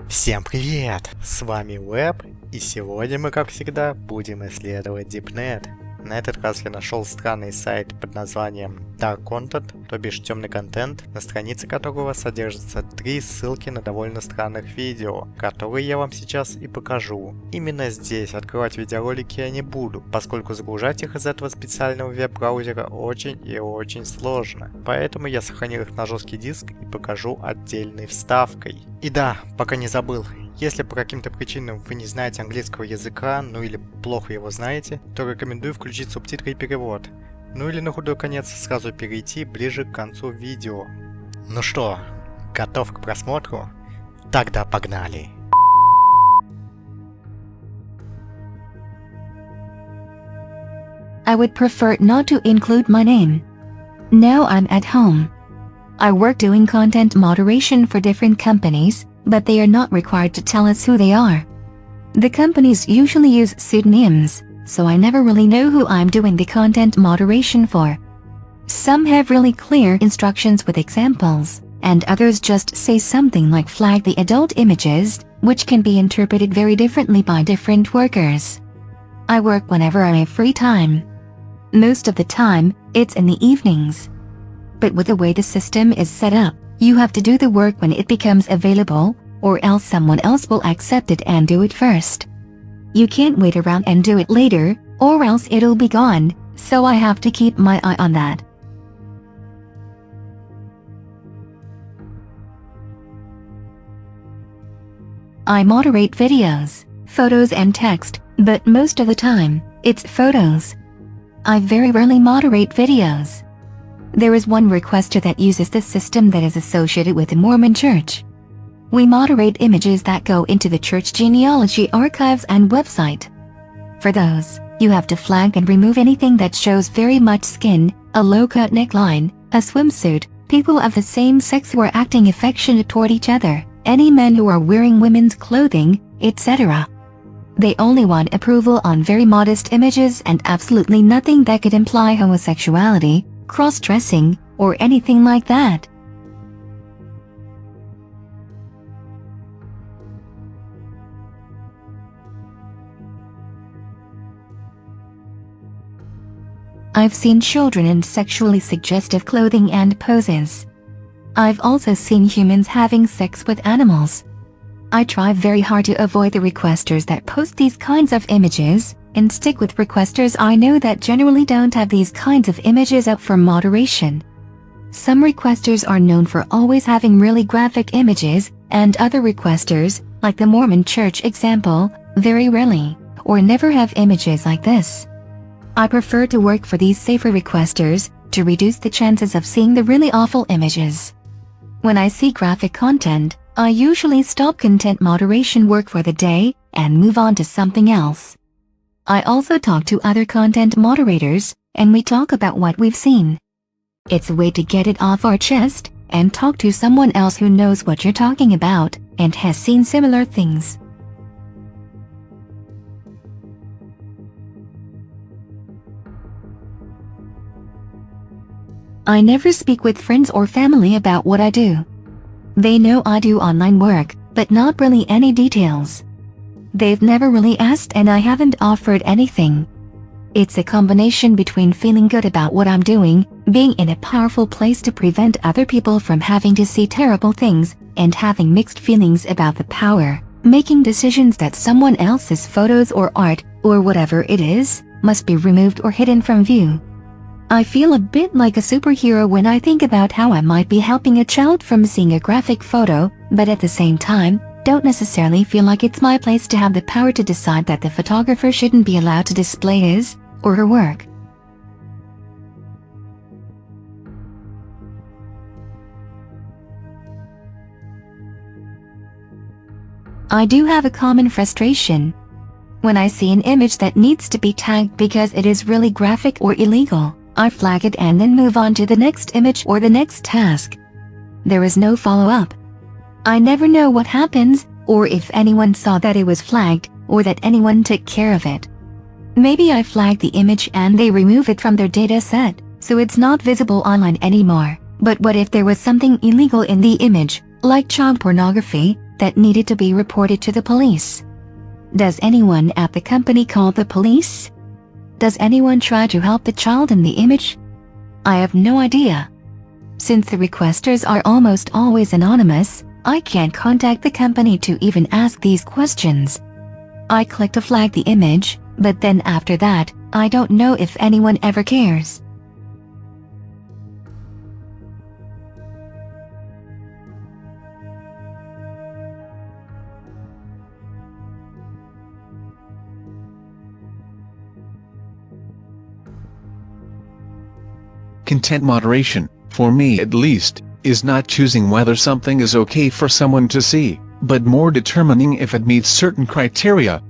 Всем привет! С вами Web, и сегодня мы, как всегда, будем исследовать Интернет. На этот раз я нашел странный сайт под названием Dark Content, то бишь темный контент, на странице которого содержатся 3 ссылки на довольно странных видео, которые я вам сейчас и покажу. Именно здесь открывать видеоролики я не буду, поскольку загружать их из этого специального веб-браузера очень и очень сложно. Поэтому я сохранил их на жесткий диск и покажу отдельной вставкой. И да, пока не забыл. Если по каким-то причинам вы не знаете английского языка, ну или плохо его знаете, то рекомендую включить субтитры и перевод. Ну или на худой конец сразу перейти ближе к концу видео. Ну что, готов к просмотру? Тогда погнали! I would prefer not to include my name. Now I'm at home. I work doing content moderation for different companies, but they are not required to tell us who they are. The companies usually use pseudonyms, so I never really know who I'm doing the content moderation for. Some have really clear instructions with examples, and others just say something like flag the adult images, which can be interpreted very differently by different workers. I work whenever I have free time. Most of the time, it's in the evenings. But with the way the system is set up, you have to do the work when it becomes available, or else someone else will accept it and do it first. You can't wait around and do it later, or else it'll be gone, so I have to keep my eye on that. I moderate videos, photos and text, but most of the time, it's photos. I very rarely moderate videos. There is one requester that uses the system that is associated with the Mormon Church. We moderate images that go into the church genealogy archives and website. For those, you have to flag and remove anything that shows very much skin, a low-cut neckline, a swimsuit, people of the same sex who are acting affectionate toward each other, any men who are wearing women's clothing, etc. They only want approval on very modest images and absolutely nothing that could imply homosexuality, cross-dressing, or anything like that. I've seen children in sexually suggestive clothing and poses. I've also seen humans having sex with animals. I try very hard to avoid the requesters that post these kinds of images, and stick with requesters I know that generally don't have these kinds of images up for moderation. Some requesters are known for always having really graphic images, and other requesters, like the Mormon Church example, very rarely, or never have images like this. I prefer to work for these safer requesters, to reduce the chances of seeing the really awful images. When I see graphic content, I usually stop content moderation work for the day, and move on to something else. I also talk to other content moderators, and we talk about what we've seen. It's a way to get it off our chest, and talk to someone else who knows what you're talking about, and has seen similar things. I never speak with friends or family about what I do. They know I do online work, but not really any details. They've never really asked and I haven't offered anything. It's a combination between feeling good about what I'm doing, being in a powerful place to prevent other people from having to see terrible things, and having mixed feelings about the power, making decisions that someone else's photos or art, or whatever it is, must be removed or hidden from view. I feel a bit like a superhero when I think about how I might be helping a child from seeing a graphic photo, but at the same time, don't necessarily feel like it's my place to have the power to decide that the photographer shouldn't be allowed to display his or her work. I do have a common frustration. When I see an image that needs to be tagged because it is really graphic or illegal, I flag it and then move on to the next image or the next task. There is no follow-up. I never know what happens, or if anyone saw that it was flagged, or that anyone took care of it. Maybe I flag the image and they remove it from their data set, so it's not visible online anymore. But what if there was something illegal in the image, like child pornography, that needed to be reported to the police. Does anyone at the company call the police? Does anyone try to help the child in the image? I have no idea. Since the requesters are almost always anonymous, I can't contact the company to even ask these questions. I click to flag the image, but then after that, I don't know if anyone ever cares. Content moderation, for me at least, is not choosing whether something is okay for someone to see, but more determining if it meets certain criteria.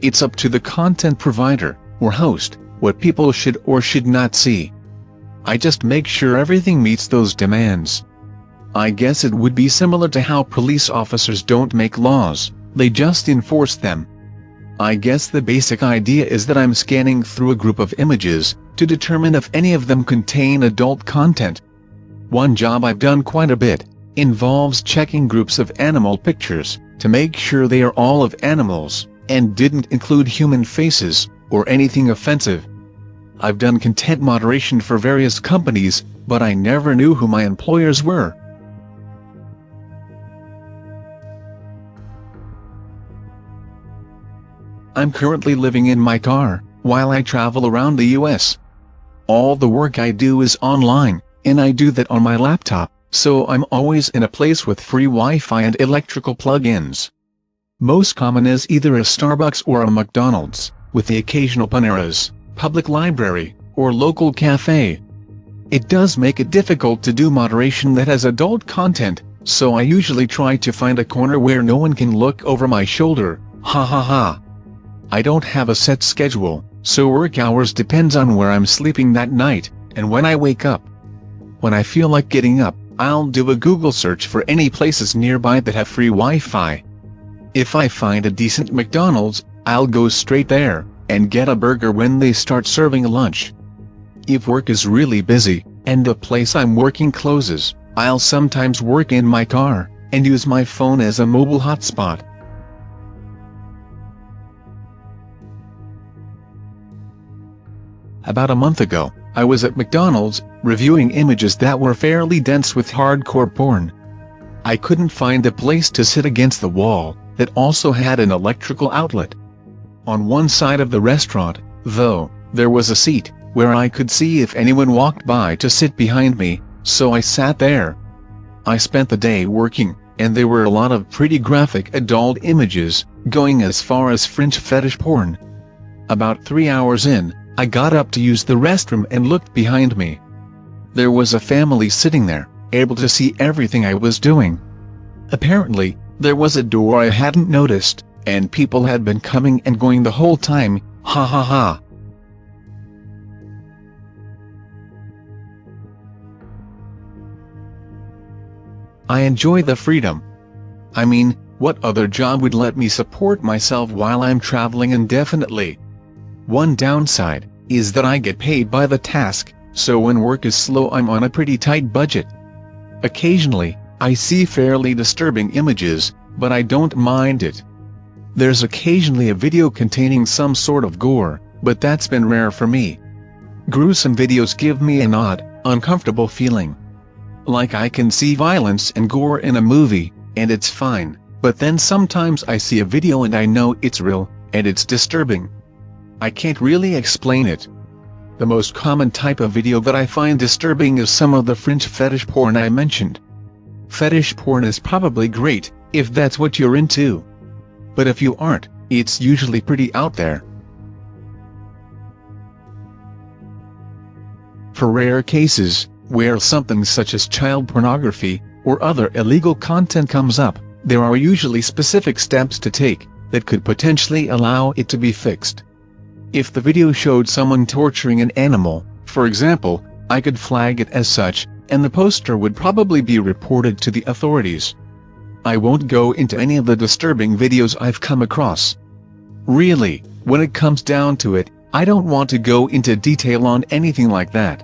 It's up to the content provider, or host, what people should or should not see. I just make sure everything meets those demands. I guess it would be similar to how police officers don't make laws, they just enforce them. I guess the basic idea is that I'm scanning through a group of images, to determine if any of them contain adult content. One job I've done quite a bit, involves checking groups of animal pictures, to make sure they are all of animals, and didn't include human faces, or anything offensive. I've done content moderation for various companies, but I never knew who my employers were. I'm currently living in my car, while I travel around the US. All the work I do is online, and I do that on my laptop, so I'm always in a place with free Wi-Fi and electrical plug-ins. Most common is either a Starbucks or a McDonald's, with the occasional Panera's, public library, or local cafe. It does make it difficult to do moderation that has adult content, so I usually try to find a corner where no one can look over my shoulder, ha ha ha. I don't have a set schedule, so work hours depends on where I'm sleeping that night, and when I wake up. When I feel like getting up, I'll do a Google search for any places nearby that have free Wi-Fi. If I find a decent McDonald's, I'll go straight there, and get a burger when they start serving lunch. If work is really busy, and the place I'm working closes, I'll sometimes work in my car, and use my phone as a mobile hotspot. About a month ago, I was at McDonald's, reviewing images that were fairly dense with hardcore porn. I couldn't find a place to sit against the wall, that also had an electrical outlet. On one side of the restaurant, though, there was a seat, where I could see if anyone walked by to sit behind me, so I sat there. I spent the day working, and there were a lot of pretty graphic adult images, going as far as French fetish porn. About 3 hours in, I got up to use the restroom and looked behind me. There was a family sitting there, able to see everything I was doing. Apparently, there was a door I hadn't noticed, and people had been coming and going the whole time, ha ha ha. I enjoy the freedom. I mean, what other job would let me support myself while I'm traveling indefinitely? One downside is that I get paid by the task, so when work is slow I'm on a pretty tight budget. Occasionally, I see fairly disturbing images, but I don't mind it. There's occasionally a video containing some sort of gore, but that's been rare for me. Gruesome videos give me an odd, uncomfortable feeling. Like I can see violence and gore in a movie, and it's fine, but then sometimes I see a video and I know it's real, and it's disturbing. I can't really explain it. The most common type of video that I find disturbing is some of the French fetish porn I mentioned. Fetish porn is probably great, if that's what you're into. But if you aren't, it's usually pretty out there. For rare cases, where something such as child pornography, or other illegal content comes up, there are usually specific steps to take, that could potentially allow it to be fixed. If the video showed someone torturing an animal, for example, I could flag it as such, and the poster would probably be reported to the authorities. I won't go into any of the disturbing videos I've come across. Really, when it comes down to it, I don't want to go into detail on anything like that.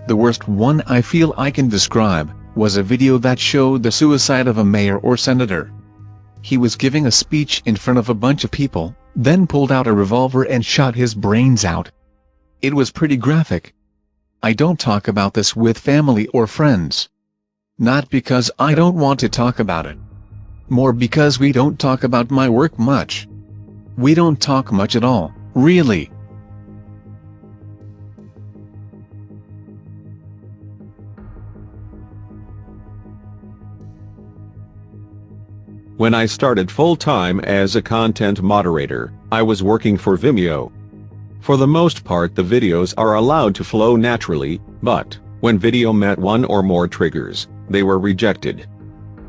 The worst one I feel I can describe, was a video that showed the suicide of a mayor or senator. he was giving a speech in front of a bunch of people, then pulled out a revolver and shot his brains out. It was pretty graphic. I don't talk about this with family or friends. Not because I don't want to talk about it. More because we don't talk about my work much. We don't talk much at all, really. When I started full-time as a content moderator, I was working for Vimeo. For the most part, the videos are allowed to flow naturally, but when video met one or more triggers, they were rejected.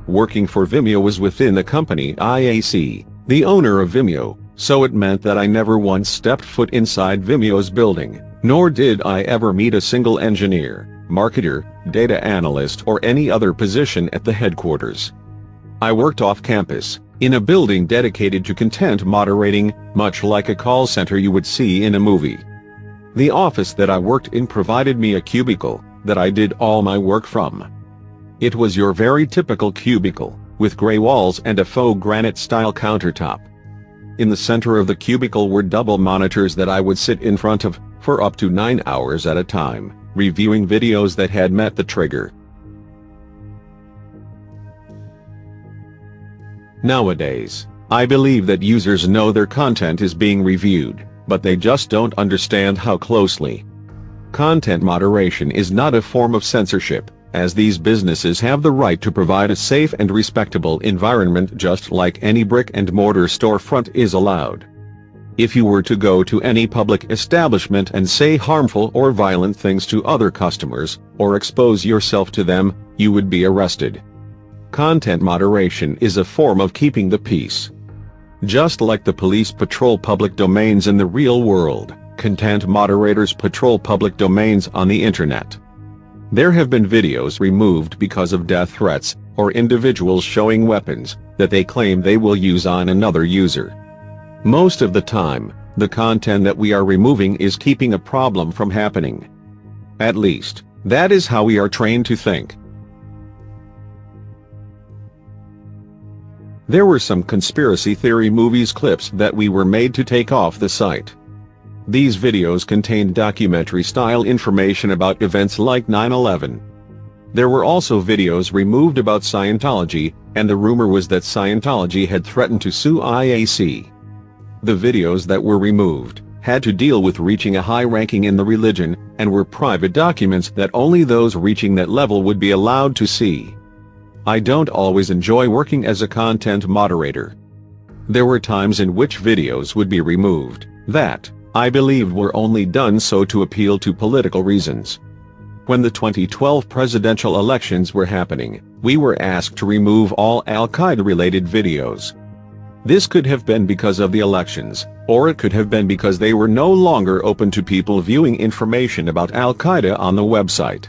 Working for Vimeo was within the company IAC, the owner of Vimeo, so it meant that I never once stepped foot inside Vimeo's building, nor did I ever meet a single engineer, marketer, data analyst or any other position at the headquarters. I worked off campus, in a building dedicated to content moderating, much like a call center you would see in a movie. The office that I worked in provided me a cubicle that I did all my work from. It was your very typical cubicle, with gray walls and a faux granite-style countertop. In the center of the cubicle were double monitors that I would sit in front of, for up to 9 hours at a time, reviewing videos that had met the trigger. Nowadays, I believe that users know their content is being reviewed, but they just don't understand how closely. Content moderation is not a form of censorship, as these businesses have the right to provide a safe and respectable environment just like any brick-and-mortar storefront is allowed. If you were to go to any public establishment and say harmful or violent things to other customers, or expose yourself to them, you would be arrested. Content moderation is a form of keeping the peace. Just like the police patrol public domains in the real world, content moderators patrol public domains on the internet. There have been videos removed because of death threats, or individuals showing weapons that they claim they will use on another user. Most of the time, the content that we are removing is keeping a problem from happening. At least, that is how we are trained to think. There were some conspiracy theory movies clips that we were made to take off the site. These videos contained documentary-style information about events like 9/11. There were also videos removed about Scientology, and the rumor was that Scientology had threatened to sue IAC. The videos that were removed had to deal with reaching a high ranking in the religion, and were private documents that only those reaching that level would be allowed to see. I don't always enjoy working as a content moderator. There were times in which videos would be removed that I believed were only done so to appeal to political reasons. When the 2012 presidential elections were happening, we were asked to remove all Al-Qaeda-related videos. This could have been because of the elections, or it could have been because they were no longer open to people viewing information about Al-Qaeda on the website.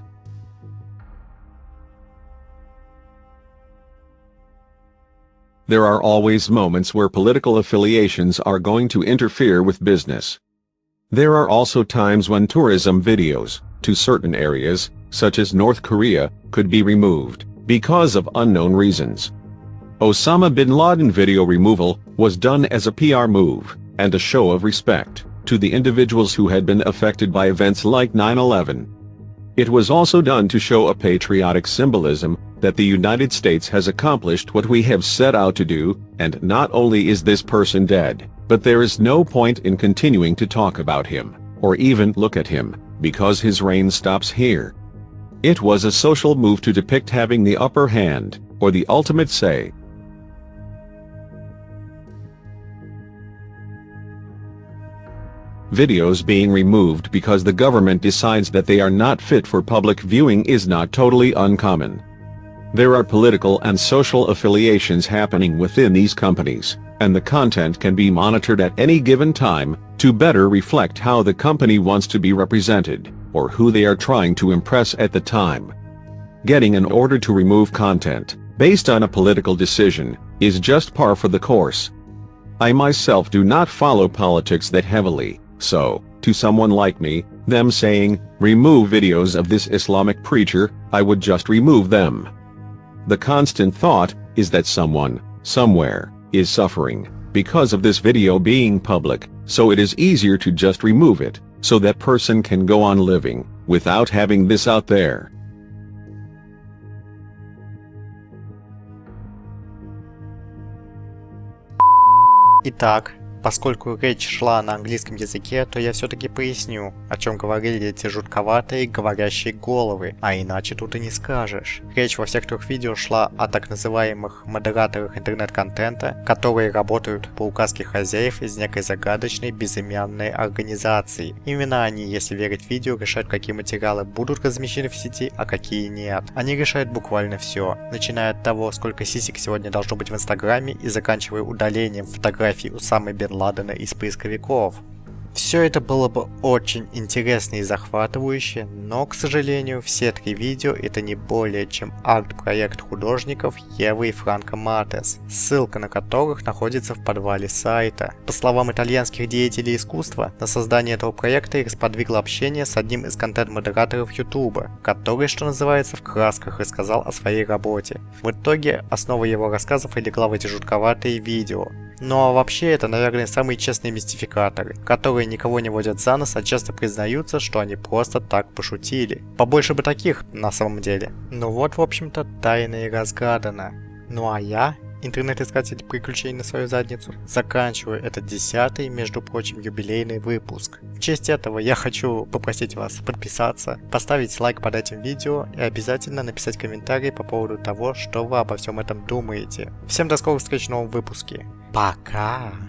There are always moments where political affiliations are going to interfere with business. There are also times when tourism videos to certain areas, such as North Korea, could be removed because of unknown reasons. Osama bin Laden video removal was done as a PR move and a show of respect to the individuals who had been affected by events like 9/11. It was also done to show a patriotic symbolism that the United States has accomplished what we have set out to do, and not only is this person dead, but there is no point in continuing to talk about him, or even look at him, because his reign stops here. It was a social move to depict having the upper hand, or the ultimate say. Videos being removed because the government decides that they are not fit for public viewing is not totally uncommon. There are political and social affiliations happening within these companies, and the content can be monitored at any given time to better reflect how the company wants to be represented, or who they are trying to impress at the time. Getting an order to remove content based on a political decision is just par for the course. I myself do not follow politics that heavily, so, to someone like me, them saying, "Remove videos of this Islamic preacher," I would just remove them. The constant thought is that someone, somewhere, is suffering because of this video being public, so it is easier to just remove it, so that person can go on living without having this out there. Итак, поскольку речь шла на английском языке, то я все-таки поясню, о чем говорили эти жутковатые говорящие головы, а иначе тут и не скажешь. Речь во всех трех видео шла о так называемых модераторах интернет-контента, которые работают по указке хозяев из некой загадочной безымянной организации. Именно они, если верить видео, решают, какие материалы будут размещены в сети, а какие нет. Они решают буквально все, начиная от того, сколько сисек сегодня должно быть в Инстаграме, и заканчивая удалением фотографий Усамы бен Ладена из поисковиков. Все это было бы очень интересно и захватывающе, но, к сожалению, все три видео это не более чем арт-проект художников Евы и Франко Матес, ссылка на которых находится в подвале сайта. По словам итальянских деятелей искусства, на создание этого проекта их сподвигло общение с одним из контент-модераторов Ютуба, который, что называется, в красках рассказал о своей работе. В итоге, основа его рассказов и легла в эти жутковатые видео. Ну а вообще это, наверное, самые честные мистификаторы, которые никого не водят за нос, а часто признаются, что они просто так пошутили. Побольше бы таких, на самом деле. Ну вот, в общем-то, тайна и разгадана. Ну а я, интернет-искатель приключений на свою задницу, заканчиваю этот 10-й, между прочим, юбилейный выпуск. В честь этого я хочу попросить вас подписаться, поставить лайк под этим видео и обязательно написать комментарий по поводу того, что вы обо всем этом думаете. Всем до скорых встреч в новом выпуске. Пока!